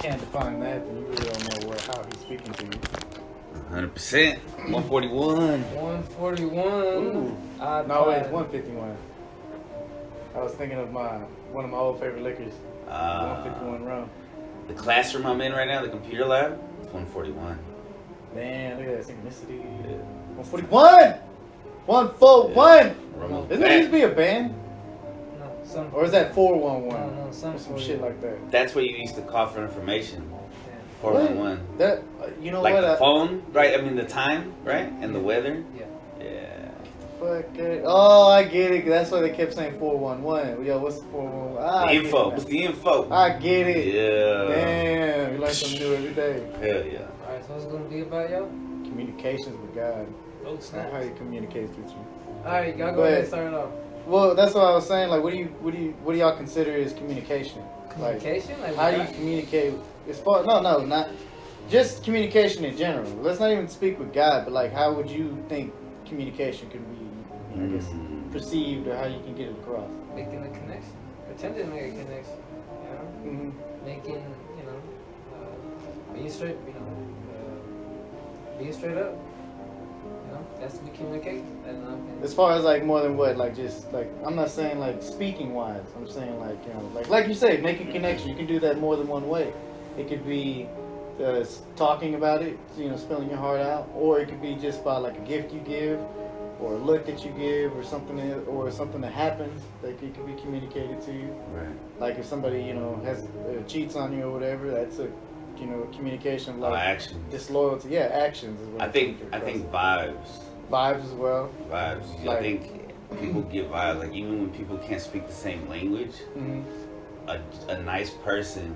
can't define that, then you really don't know how he's speaking to you. 100%. 141. 141. Ooh. No, wait, it's 151. I was thinking of one of my old favorite liquors. 151 rum. The classroom I'm in right now, the computer lab, it's 141. Man, look at that synchronicity. 141! 141! Yeah. Doesn't that used to be a band? No, some. Or is that 411? No, Some shit like that. That's where you used to call for information. Yeah. 411. That, you know Like what? the phone, right? I mean the time, right? And the weather. Yeah. Yeah. Fuck it. Oh, I get it. That's why they kept saying 411. Yo, what's the 411? The info. What's the info? I get it. Yeah. Damn, we learn something new every day. Hell yeah. Alright, so what's it gonna be about, y'all? Communications with God. Oh, Not snap. how he communicates with you. Alright, y'all Go go ahead ahead. and start it off. Well, that's what I was saying. Like, what do y'all consider as communication? Like, Communication? Like, how do you communicate? As far no, not just communication in general. Let's not even speak with God, but like, how would you think communication could be, I guess, perceived, or how you can get it across? making a connection. Pretending to make a connection. You know? Mm-hmm. Making, being straight, being straight up. You know, that's to be communicating. As far as like more than what, like just like I'm not saying like speaking wise. I'm saying like like you say, making connection. You can do that more than one way. It could be talking about it, spilling your heart out, or it could be just by like a gift you give, or a look that you give, or something that happens that it could be communicated to you. Right. Like if somebody has cheats on you or whatever, that's a communication of like Action. disloyalty. Yeah, actions. Is what I think vibes. Vibes as well. Vibes. Like, I think people get vibes. Like even when people can't speak the same language, mm-hmm. a nice person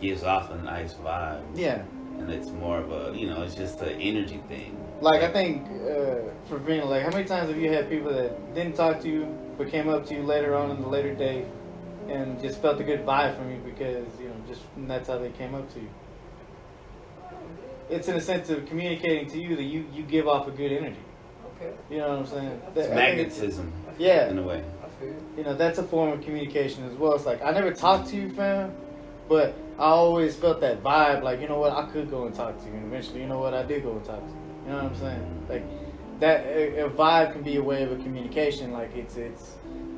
gives off a nice vibe. Yeah. And it's more of a, it's just an energy thing. Like I think for being like, how many times have you had people that didn't talk to you but came up to you later on in the later day and just felt a good vibe from you because that's how they came up to you. It's in a sense of communicating to you that you give off a good energy. Okay. You know what I'm saying? It's magnetism. Yeah. In a way. I feel you. That's a form of communication as well. It's like I never talked to you, fam, but I always felt that vibe. Like, you know what, I could go and talk to you, and eventually, you know what, I did go and talk to you. You know what I'm saying? Like that, a vibe can be a way of a communication. Like it's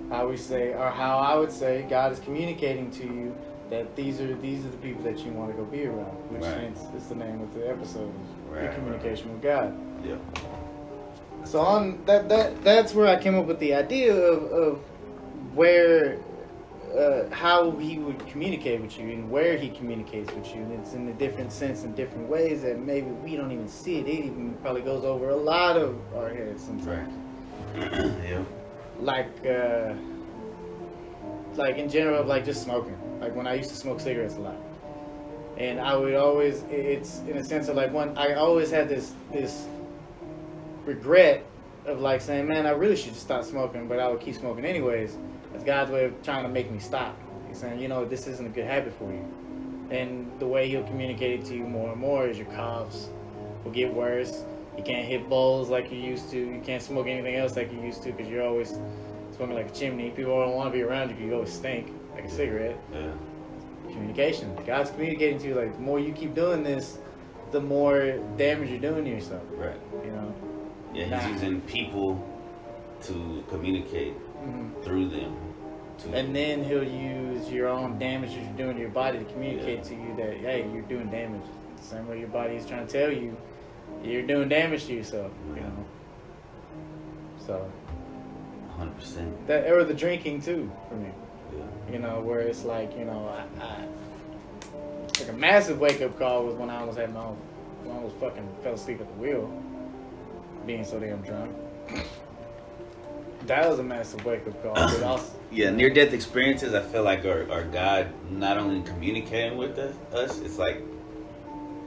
how we say, or how I would say, God is communicating to you that these are the people that you want to go be around. Which is the name of the episode, the communication with God. Yeah. So on that's where I came up with the idea of where. How he would communicate with you and where he communicates with you. And it's in a different sense and different ways that maybe we don't even see it. It even probably goes over a lot of our heads sometimes. Right. Yeah. Like in general, like just smoking. Like when I used to smoke cigarettes a lot. And I would always, it's in a sense of like I always had this regret of like saying, man, I really should just stop smoking, but I would keep smoking anyways. It's God's way of trying to make me stop. He's saying, this isn't a good habit for you. And the way he'll communicate it to you more and more is your coughs will get worse. You can't hit bowls like you used to. You can't smoke anything else like you used to because you're always smoking like a chimney. People don't want to be around you because you always stink like a cigarette. Yeah. Communication. God's communicating to you like the more you keep doing this, the more damage you're doing to yourself. Right. Yeah, he's using people to communicate through them. And then he'll use your own damage that you're doing to your body to communicate to you that, hey, you're doing damage. The same way your body is trying to tell you you're doing damage to yourself. So 100%. that, or the drinking too for me. Yeah. Where it's like, like a massive wake up call was when I almost fucking fell asleep at the wheel, being so damn drunk. That was a massive wake up call. But also, Yeah, near death experiences, I feel like are God not only communicating with us, it's like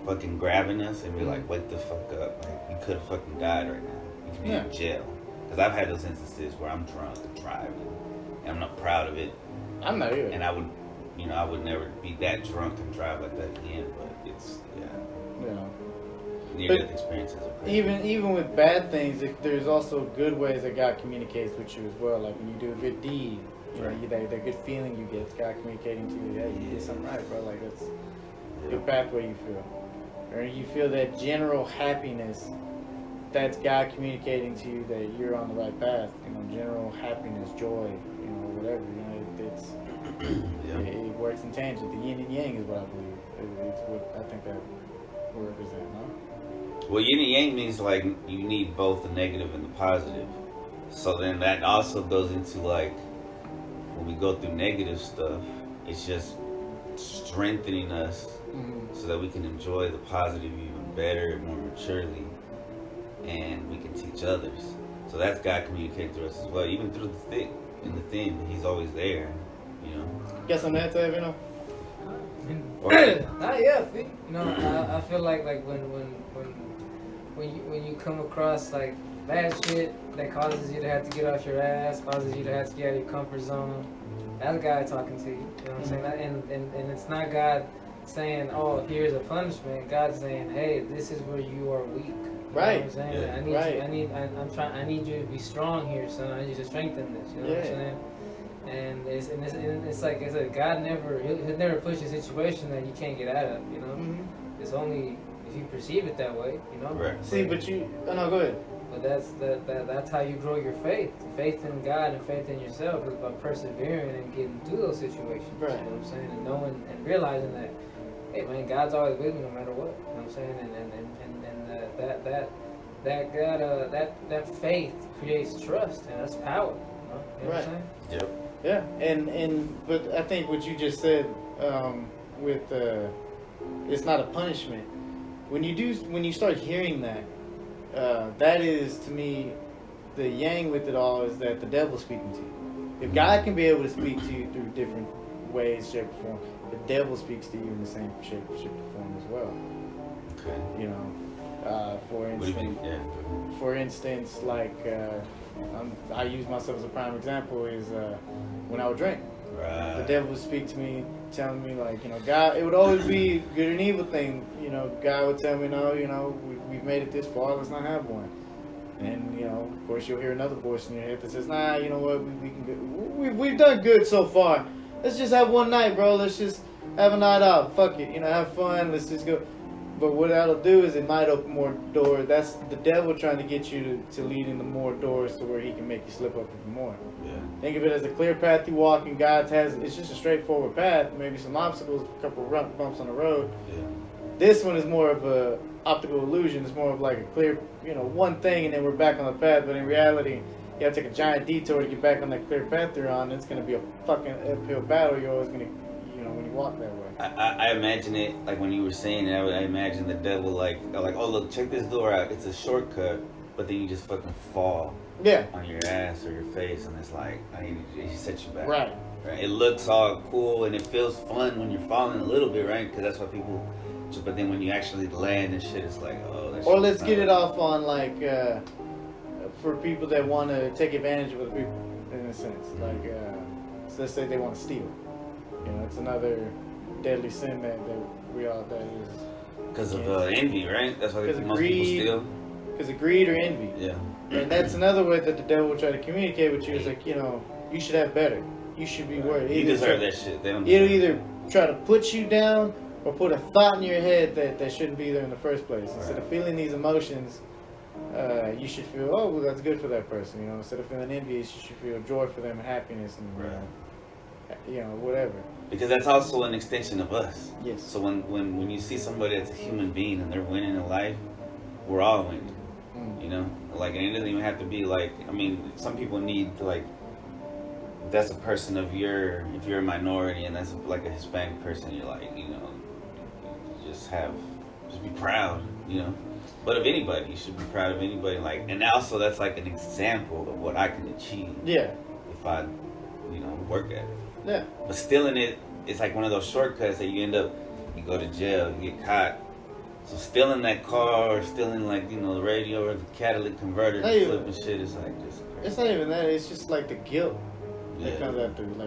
fucking grabbing us and be like, wake the fuck up. Like, you could have fucking died right now. You could be in jail. Because I've had those instances where I'm drunk and driving, and I'm not proud of it. I'm not either. And I would never be that drunk and drive like that again, but it's, near death experiences are crazy. Even with bad things, there's also good ways that God communicates with you as well. Like when you do a good deed, that good feeling you get, it's God communicating to you, hey, you did something right, bro. Like your pathway you feel. Or you feel that general happiness, that's God communicating to you that you're on the right path. You know, general happiness, joy, you know, whatever. You know, it works in tangent. The yin and yang is what I believe. It's what I think that will represent, no? Well, yin and yang means like you need both the negative and the positive. So then that also goes into like when we go through negative stuff, it's just strengthening us so that we can enjoy the positive even better, more maturely, and we can teach others. So that's God communicating through us as well, even through the thick and the thin. He's always there, you know. Guess on that, Tev, you know? Not yet, you know. I feel like when you come across like bad shit that causes you to have to get off your ass, causes you to have to get out of your comfort zone, that's God talking to you. You know what I'm saying? And it's not God saying, "Oh, here's a punishment." God's saying, "Hey, this is where you are weak." You Right. know what I'm saying? Yeah. I need you to be strong here, son. I need you to strengthen this. You know what I'm saying? And it's like I said, God he'll never push a situation that you can't get out of. You know, it's only if you perceive it that way. You know. Right. See, but you. Oh no, go ahead. But that's how you grow your faith. Faith in God and faith in yourself is by persevering and getting through those situations. Right. You know what I'm saying? And knowing and realizing that, hey man, God's always with me no matter what. You know what I'm saying? And that faith creates trust and that's power. You know what I'm saying? Yep. Yeah, and but I think what you just said with it's not a punishment. When you start hearing that, that is to me the yang with it all is that the devil's speaking to you. If God can be able to speak to you through different ways, shape, or form, the devil speaks to you in the same shape, or form as well. Okay. You know, for What do you mean? instance. Yeah. For instance, like I use myself as a prime example is when I would drink. Right. The devil would speak to me, telling me like, you know, God, it would always be good and evil thing. You know, God would tell me, no, you know, we've made it this far, let's not have one. And you know, of course, you'll hear another voice in your head that says, nah, you know what, we can go, we've done good so far. Let's just have one night, bro. Let's just have a night out. Fuck it, you know, have fun. Let's just go. But what that'll do is it might open more doors. That's the devil trying to get you to lead into more doors to where he can make you slip up even more. Yeah. Think of it as a clear path you walk, and God has. It's just a straightforward path. Maybe some obstacles, a couple of bumps on the road. Yeah. This one is more of a optical illusion. It's more of like a clear, you know, one thing, and then we're back on the path. But in reality, you have to take a giant detour to get back on that clear path you're on. It's going to be a fucking uphill battle. You're always going to, you know, when you walk that way. I imagine it like when you were saying it. I imagine the devil like, oh look, check this door out. It's a shortcut, but then you just fucking fall. Yeah. On your ass or your face, and it's like he set you back. Right. It looks all cool and it feels fun when you're falling a little bit, right? Because that's what people. But then when you actually land and shit, it's like, oh. That or let's get it off on like for people that want to take advantage of other people, in a sense. Like, so let's say they want to steal. You know, it's another deadly sin that we all that is. Because of envy, right? That's why most people steal. Because of greed or envy. Yeah. And that's another way that the devil will try to communicate with you. Is like, you know, you should have better. You should be worried. You deserve that shit. They don't. It'll either try to put you down or put a thought in your head that shouldn't be there in the first place. Instead of feeling these emotions, you should feel, oh, well, that's good for that person. You know, instead of feeling envious, you should feel joy for them and happiness and you know, whatever. Because that's also an extension of us. Yes. So when you see somebody that's a human being and they're winning in life, we're all winning. You know, like, and it doesn't even have to be like, I mean, some people need to, like, if that's a person of if you're a minority and that's like a Hispanic person, you're like, you know, just be proud, you know. But of anybody, you should be proud of anybody. Like, and also that's like an example of what I can achieve. Yeah. If I, you know, work at it. Yeah. But stealing it, it's like one of those shortcuts that you go to jail, you get caught. So stealing that car or stealing, like, you know, the radio or the catalytic converter and flipping shit is like just crazy. It's not even that. It's just like the guilt that comes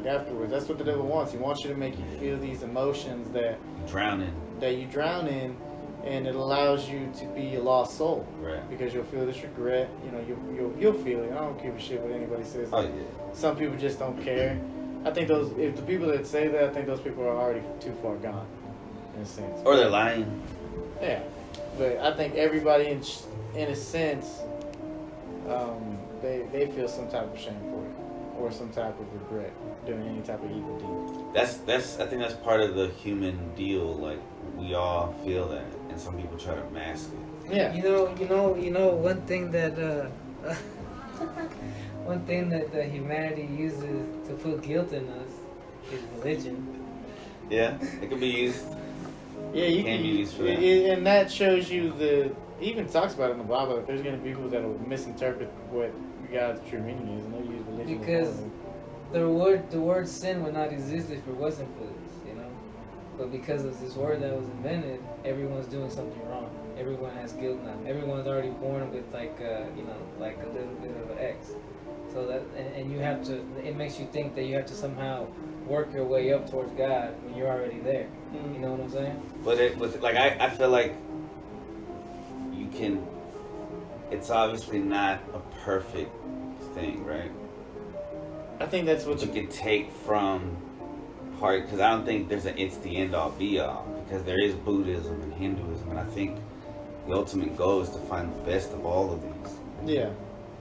afterwards. That's what the devil wants. He wants you to make you feel these emotions that you drown in, and it allows you to be a lost soul. Right. Because you'll feel this regret. You know, you'll feel it. I don't give a shit what anybody says. Oh yeah. Some people just don't care. I think if the people that say that, I think those people are already too far gone. in a sense. Or they're lying. Yeah, but I think everybody, in a sense, they feel some type of shame for it, or some type of regret doing any type of evil deed. That's I think that's part of the human deal. Like we all feel that, and some people try to mask it. Yeah. You know. One thing that one thing that humanity uses to put guilt in us is religion. Yeah, it can be used. Yeah, you Can can be used for that. and that shows you he even talks about it in the Bible. That there's going to be people that will misinterpret what God's true meaning is, and they'll use religion. Because the word sin would not exist if it wasn't for this, you know. But because of this word that was invented, everyone's doing something wrong. Everyone has guilt now. Everyone's already born with like a little bit of an X. So that and you have to. It makes you think that you have to somehow work your way up towards God when you're already there. Mhm. You know what I'm saying? But I feel like you can. It's obviously not a perfect thing, right? I think that's what What you can take from part, because I don't think it's the end all be all, because there is Buddhism and Hinduism, and I think the ultimate goal is to find the best of all of these, yeah.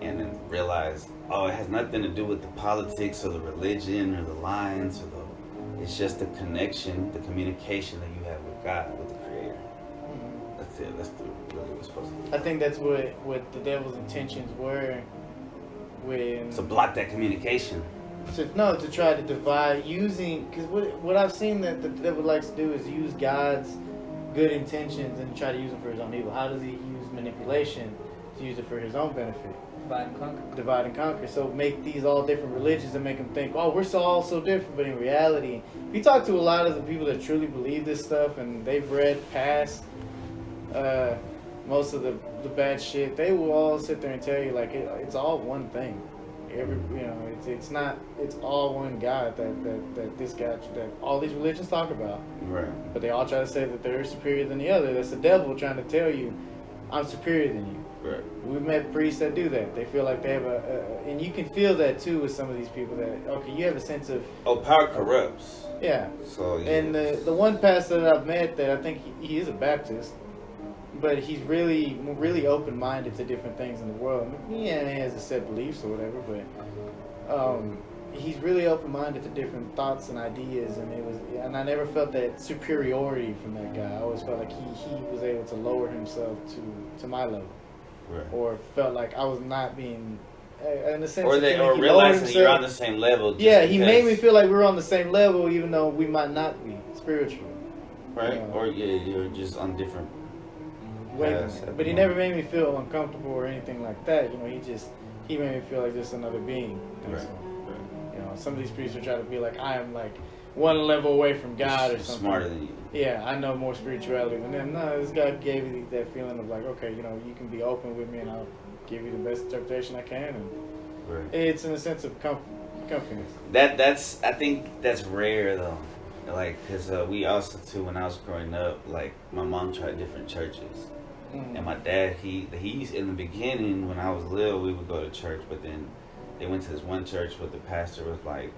and then realize, oh, it has nothing to do with the politics or the religion or the lines or it's just the connection, the communication that you have with God, with the Creator. Mhm. That's it. That's really what's supposed to be. I think that's what the devil's intentions were when So block that communication. to try to divide using, because what I've seen that the devil likes to do is use God's good intentions and try to use them for his own evil. How does he use manipulation to use it for his own benefit? Divide and conquer. Divide and conquer. So make these all different religions and make them think, oh, we're all so different. But in reality, if you talk to a lot of the people that truly believe this stuff and they've read past most of the bad shit, they will all sit there and tell you like it's all one thing. It's all one God that all these religions talk about. Right. But they all try to say that they're superior than the other. That's the devil trying to tell you, I'm superior than you. Right. We've met priests that do that. They feel like they have and you can feel that too with some of these people that, okay, you have a sense of, Oh, power corrupts. yeah. So yeah. And the one pastor that I've met that I think he is a Baptist, but he's really, really open-minded to different things in the world. Yeah, he has a set beliefs or whatever, but he's really open-minded to different thoughts and ideas, and I never felt that superiority from that guy. I always felt like he was able to lower himself to my level. Right. Or felt like I was not being, in a sense, Or he lowered realizing that you're himself. on the same level. Just Yeah, he made me because- feel like we were on the same level, even though we might not be spiritually. Right. Yeah. Or you're just on different. Wavelengths. Yes, But he never made me feel uncomfortable or anything like that. You know, he made me feel like just another being. Right. So, you know, some of these priests would try to be like, I am like one level away from God or something. Smarter than you. Yeah, I know more spirituality than them. No, this guy gave me that feeling of like, okay, you know, you can be open with me and I'll give you the best interpretation I can. And Right. it's in a sense of comfiness. That's I think that's rare though, like because we also too when I was growing up, like my mom tried different churches, and my dad he's in the beginning when I was little we would go to church, but then they went to this one church where the pastor was like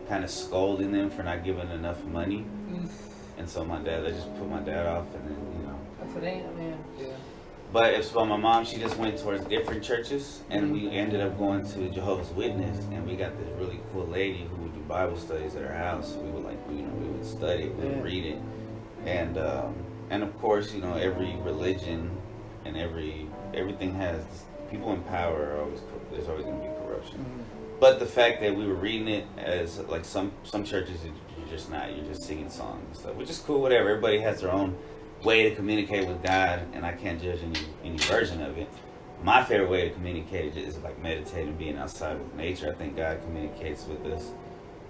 kind of scolding them for not giving enough money, and so my dad they just put my dad off, and then you know. That's what they, I mean, yeah. But it's about my mom. She just went towards different churches, and we ended up going to Jehovah's Witness, and we got this really cool lady who would do Bible studies at her house. We would we would study it, we would read it, and of course, you know, every religion and everything has people in power are always there's always going to be corruption. But the fact that we were reading it as like some churches you're just singing songs and stuff, which is cool. Whatever, everybody has their own way to communicate with God, and I can't judge any version of it. My favorite way to communicate is like meditating, being outside with nature. I think God communicates with us,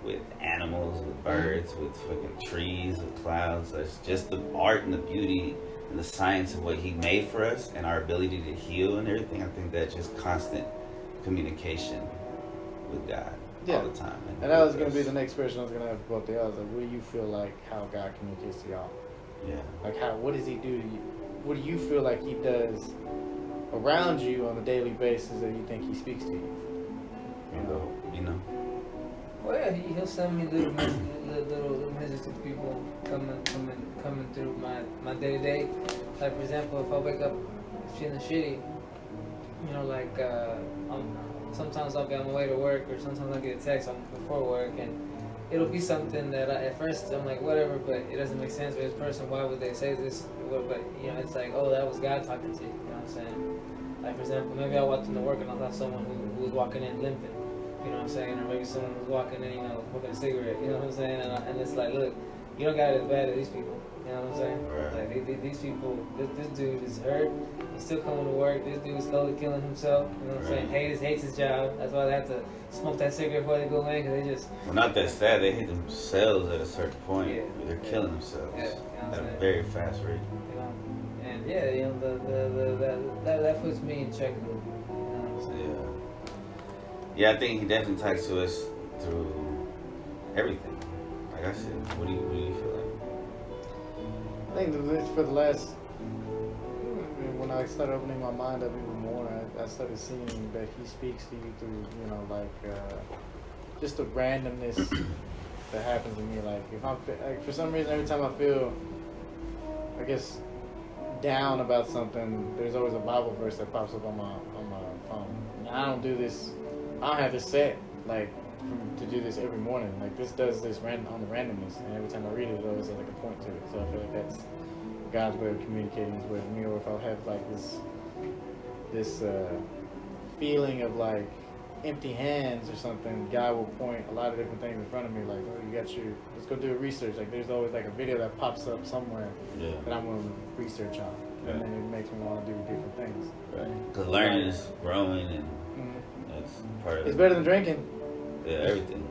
with animals, with birds, with fucking trees, with clouds. That's just the art and the beauty and the science of what He made for us, and our ability to heal and everything. I think that's just constant communication with God all the time. And that was going to be the next question I was going to ask about the others. Like, what do you feel like how God communicates to y'all? Yeah. Like, what does He do to you? What do you feel like He does around you on a daily basis that you think He speaks to you? You know. Well, yeah, He'll send me little messages to people coming through my day to day. Like for example, if I wake up feeling shitty, you know, like sometimes I'll be on my way to work, or sometimes I'll get a text before work, and it'll be something that at first I'm like whatever, but it doesn't make sense for this person. Why would they say this? But you know, it's like, oh, that was God talking to you. You know what I'm saying? Like for example, maybe I walked into work and I saw someone who was walking in limping. You know what I'm saying? Or maybe someone who's walking in, you know, smoking a cigarette. You know what I'm saying? And it's like, look, you don't got it as bad as these people. You know what I'm saying? Right. Like these people, this dude is hurt. He's still coming to work. This dude is slowly killing himself. You know what I'm saying? Hates his job. That's why they have to smoke that cigarette before they go in, because they just. Well, not that sad. They hit themselves at a certain point. Yeah. They're killing themselves Yeah, you know at a very fast rate. You know, and yeah, you know, that puts me in check a little bit. You know what I'm saying? Yeah, I think he definitely talks to us through everything. Like I said, what do you feel like? I think for the last, when I started opening my mind up even more, I started seeing that he speaks to you through, you know, like just the randomness that happens to me. Like if I'm, like, for some reason, every time I feel, I guess, down about something, there's always a Bible verse that pops up on my phone. And I don't do this. I don't have this set like to do this every morning. Like this does this on the randomness, and every time I read it, it always has like a point to it. So I feel like that's God's way of communicating His way to me. Or if I have like this feeling of like empty hands or something, God will point a lot of different things in front of me. Like, oh, you got let's go do a research. Like there's always like a video that pops up somewhere that I'm going to research on, and then it makes me want to do different things. Right. Because learning is growing, and that's part of it. It's better than drinking. Yeah, everything.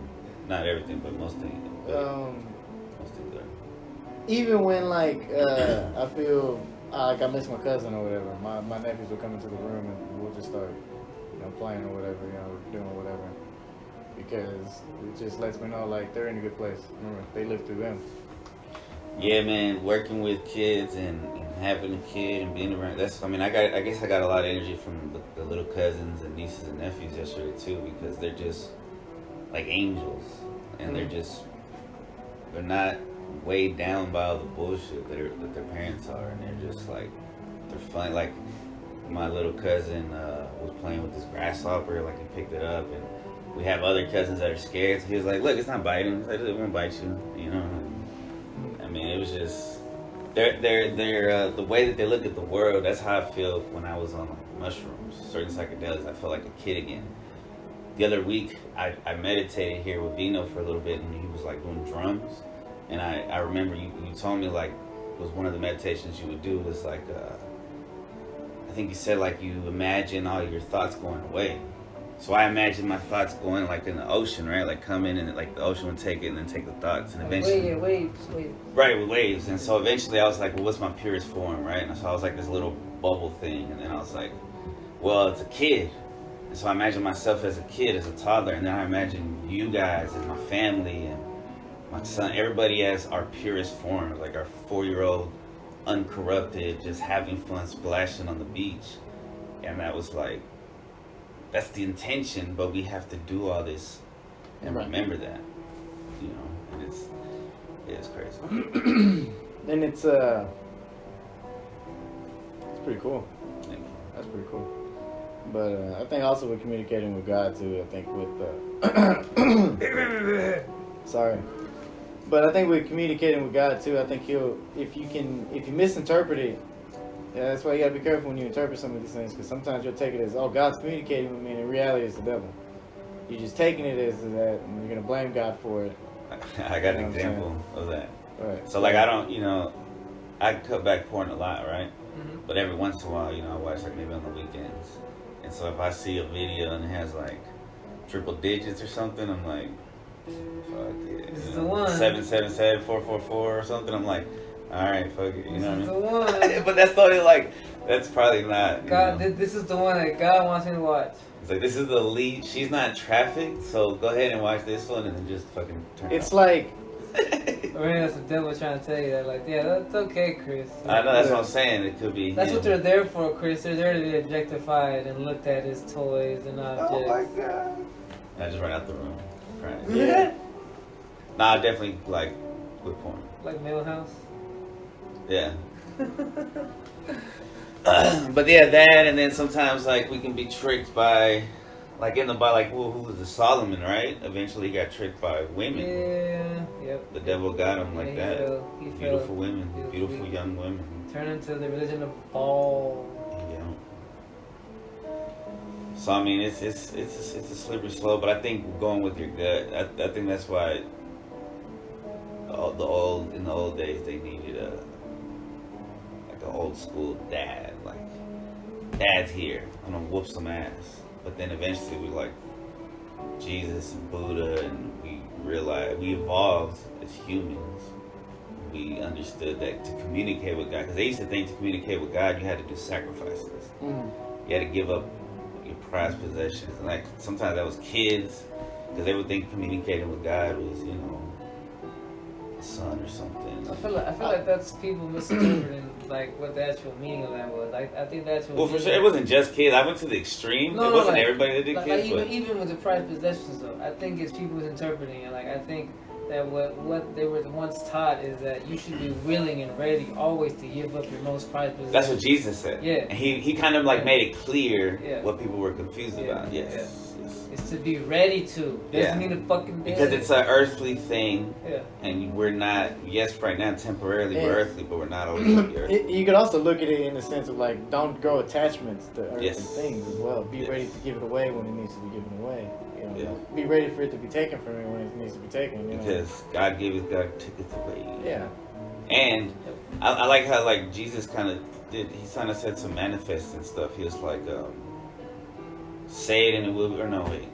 Not everything, but most things. Most things are. Even when like I feel like I miss my cousin or whatever, my nephews will come into the room and we'll just start, you know, playing or whatever, you know, doing whatever, because it just lets me know like they're in a good place. Remember, they live through them. Yeah, man, working with kids and having a kid and being around. I guess I got a lot of energy from the little cousins and nieces and nephews yesterday too, because they're just like angels, and they're not weighed down by all the bullshit that their parents are, and they're just like, they're fun. Like my little cousin was playing with this grasshopper, like he picked it up, and we have other cousins that are scared. So he was like, "Look, it's not biting. It won't bite you," you know. I mean, it was just they're the way that they look at the world. That's how I feel when I was on like mushrooms, certain psychedelics. I felt like a kid again. The other week, I meditated here with Vino for a little bit, and he was like doing drums. And I remember you told me like was one of the meditations you would do was like I think you said like you imagine all your thoughts going away. So I imagine my thoughts going like in the ocean, right? Like come in and like the ocean would take it and then take the thoughts, and eventually Waves. Right, with waves. And so eventually I was like, well, what's my purest form, right? And so I was like this little bubble thing, and then I was like, well, it's a kid. And so I imagine myself as a kid, as a toddler, and then I imagine you guys and my family and my son, everybody as our purest forms, like our 4-year-old, uncorrupted, just having fun, splashing on the beach. And that was like, that's the intention, but we have to do all this and remember that, you know, and it's crazy. And it's pretty cool. Thank you. That's pretty cool. But I think also with communicating with God too. I think with sorry, but I think with communicating with God too. I think if you misinterpret it, yeah, that's why you gotta be careful when you interpret some of these things, because sometimes you'll take it as, oh, God's communicating with me, and in reality it's the devil. You're just taking it as that, and you're gonna blame God for it. I got an example of that. Right. So like I don't, you know, I cut back porn a lot, right? Mm-hmm. But every once in a while, you know, I watch like maybe on the weekends. And so if I see a video and it has like triple digits or something, I'm like, fuck it. This is know, the one. 777 444 or something. I'm like, all right, fuck it. You know This is what the I mean? one. But that's totally like, that's probably not. God, you know. this is the one that God wants me to watch. It's like, this is the lead. She's not trafficked, so go ahead and watch this one and then just fucking turn It's it off. like I mean, that's the devil trying to tell you that, like, yeah, that's okay, Chris. I know, that's what I'm saying. It could be. That's him. what they're there for, Chris. They're there to be objectified and looked at as toys and objects. Oh my god. I just ran out the room. Crying. yeah. Nah, I definitely like quit porn. Like Millhouse. Yeah. But yeah, that, and then sometimes like we can be tricked by, like in the Bible, like who was the Solomon, right? Eventually he got tricked by women. Yeah. Yep. The devil got him like he that. He Beautiful women, He was beautiful weak. young women. Turn into the religion of Baal. Yeah. So I mean, it's a slippery slope, but I think going with your gut. I think that's why in the old days they needed an old school dad, like dad's here, I'm gonna whoop some ass. But then eventually we like Jesus and Buddha, and we realized we evolved as humans. We understood that to communicate with God, because they used to think to communicate with God you had to do sacrifices. Mm. You had to give up your prized possessions, and like sometimes that was kids, because they would think communicating with God was, you know, a son or something. I feel like that's people misinterpreting like what the actual meaning of that was. I think the actual Well, for meaning- sure, it wasn't just kids. I went to the extreme. No, It no, wasn't like- everybody that did like kids, even, but even with the prized possessions though, I think it's people interpreting it. Like I think that what they were once taught is that you should be willing and ready always to give up your most prized possessions. that's what Jesus said. Yeah. And he kind of like Yeah. made it clear Yeah. what people were confused Yeah. about. Yes. Yeah. Yes. It's to be ready to. Doesn't Yeah. mean to fucking be. Because it's an earthly thing, Yeah. and we're not. Yes, right now temporarily Yeah. we're earthly, but we're not always gonna be earthly. You could also look at it in the sense of like, don't grow attachments to earthly Yes. things as well. Be Yes. ready to give it away when it needs to be given away. You know, Yeah. be ready for it to be taken from you when it needs to be taken. You know? Because God gave us, God took it away. Yeah. And I like how like Jesus kind of did. He kind of said some manifest and stuff. He was like, say it and it will be, or no wait.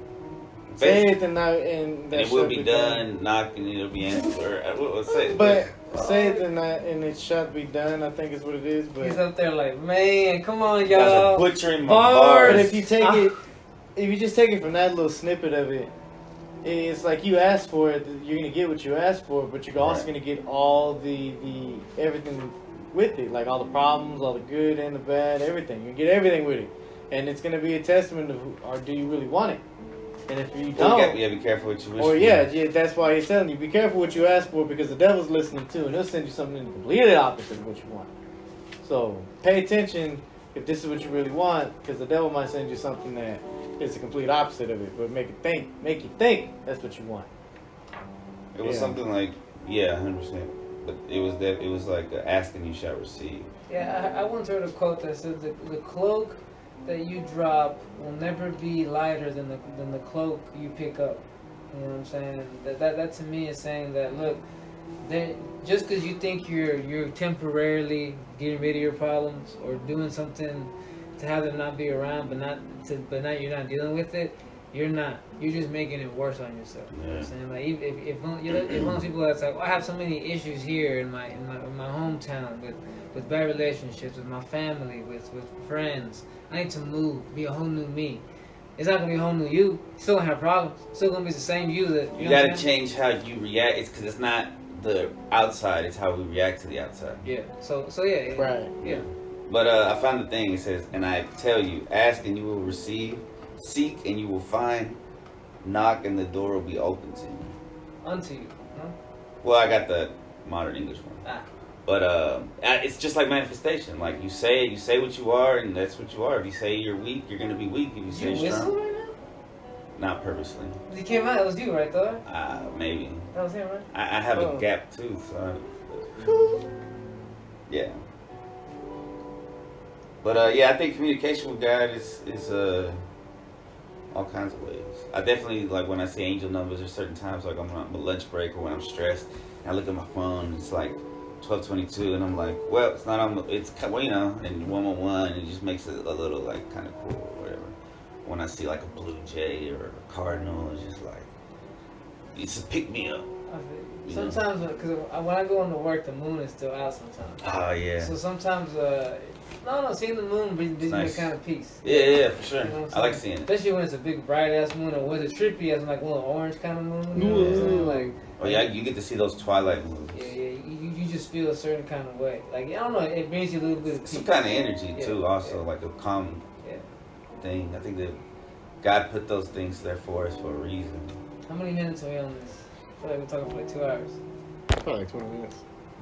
Say it and not and And that it will shall be done. Knock and it'll be answered. Or what say it? But say it and not and it shall be done. I think is what it is. He's But up there like, man, come on, You guys are y'all. butchering my Bars. bars. but if you take it, if you just take it from that little snippet of it, it's like you asked for it. You're gonna get what you asked for, but you're also Right. gonna get all the everything with it, like all the problems, all the good and the bad, everything. You get everything with it, and it's gonna be a testament of, or do you really want it? And if you Well, don't, be careful what you wish or for. yeah, that's why he's telling you, be careful what you ask for, because the devil's listening too, and he'll send you something completely opposite of what you want. So pay attention if this is what you really want, because the devil might send you something that is the complete opposite of it, but make you think that's what you want. It was Yeah. something like, yeah, 100%. But it was like ask and you shall receive. Yeah, I once heard a quote that said the cloak that you drop will never be lighter than the cloak you pick up. You know what I'm saying? That to me is saying that look, just because you think you're temporarily getting rid of your problems or doing something to have them not be around, but not you're not dealing with it. You're not. You're just making it worse on yourself. You know what I'm saying? Like if one of those people that's like, I have so many issues here in my hometown with bad relationships, with my family, with friends. I need to move, be a whole new me. It's not gonna be a whole new you. You still gonna have problems. Still gonna be the same you that You know what gotta I'm saying? change how you react. It's because it's not the outside; it's how we react to the outside. Yeah. So yeah. Right. Yeah. But I found the thing. It says, "And I tell you, ask and you will receive, seek and you will find, knock and the door will be open to you." Unto you. Huh? Well, I got the modern English one. Ah. But it's just like manifestation. Like you say what you are, and that's what you are. If you say you're weak, you're gonna be weak. If you You say whistle strong, right now? not purposely. He came out. It was you, right, though? Maybe. That was him, right? I have Oh. a gap too, so yeah. But yeah, I think communication with God is all kinds of ways. I definitely like when I see angel numbers. There's certain times like I'm on my lunch break or when I'm stressed, and I look at my phone. And it's like 12:22, and I'm like, well, it's not on. It's well, you know, and 111, and it just makes it a little like kind of cool or whatever. When I see like a blue jay or a cardinal, it's just like it's a pick me up. I feel you. Yeah. Sometimes, because when I go into work, the moon is still out sometimes. Oh yeah. So sometimes, seeing the moon brings me nice. kind of peace. Yeah, for sure. You know what I I'm like saying? seeing it. Especially when it's a big bright ass moon, or when it's trippy as like one orange kind of moon. You know what I'm Yeah. saying? Like, Oh yeah, you get to see those twilight moons. yeah, you just feel a certain kind of way. Like, I don't know, it brings you a little bit of peace. Some kind of energy Yeah, too, also yeah. like a calm Yeah. thing. I think that God put those things there for us for a reason. How many minutes are we on this? feel like we're talking for like 2 hours. Probably like 20 minutes.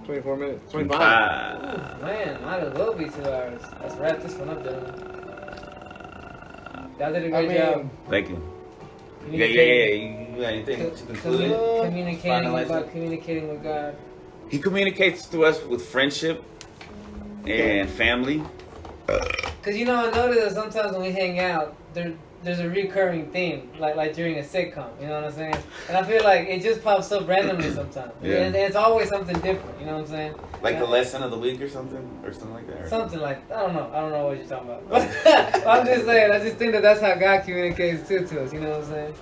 24 minutes. 25. Ooh, man, might as well be 2 hours. Let's wrap this one up, gentlemen. Y'all did a great job. Thank you. Yeah. You got anything to conclude it? Communicating with God. He communicates to us with friendship and family. Cause I noticed that sometimes when we hang out, there's a recurring theme, like during a sitcom. You know what I'm saying? And I feel like it just pops up randomly sometimes. Yeah. And it's always something different. You know what I'm saying? Like the lesson of the week or something like that. Something like I don't know what you're talking about. But I'm just saying. I just think that's how God communicates to us. You know what I'm saying?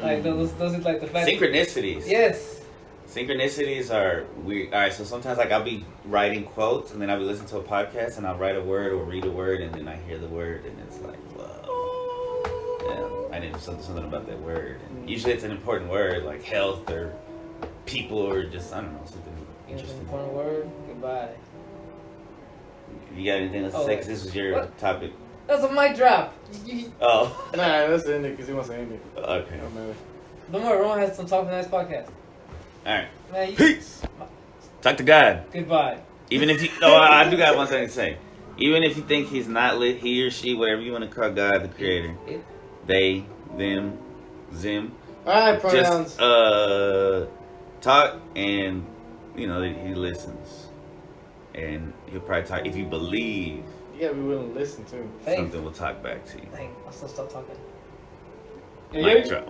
Like those are like the fact. Synchronicities. Yes. Synchronicities are weird. All right, so sometimes like I'll be writing quotes and then I'll be listening to a podcast and I'll write a word or read a word and then I hear the word and it's like, whoa. Yeah, I didn't something about that word. And usually it's an important word like health or people or just I don't know something interesting. Important word. Goodbye. You got anything else to say? Because this was your topic. That's a mic drop. Oh. Nah, let's end it because he wants to end it. Okay. Don't worry, Ron has some Talk for Nice podcast. All right. Man, Peace. Talk to God. Goodbye. Even if you, I do got one thing to say. Even if you think he's not lit, he or she, whatever you want to call God, the creator, they, them, zim. All right, pronouns. Just talk, and he listens, and he'll probably talk. If you believe, you gotta be willing to listen too. Something will talk back to you. Dang, I'll still stop talking. Mic drop.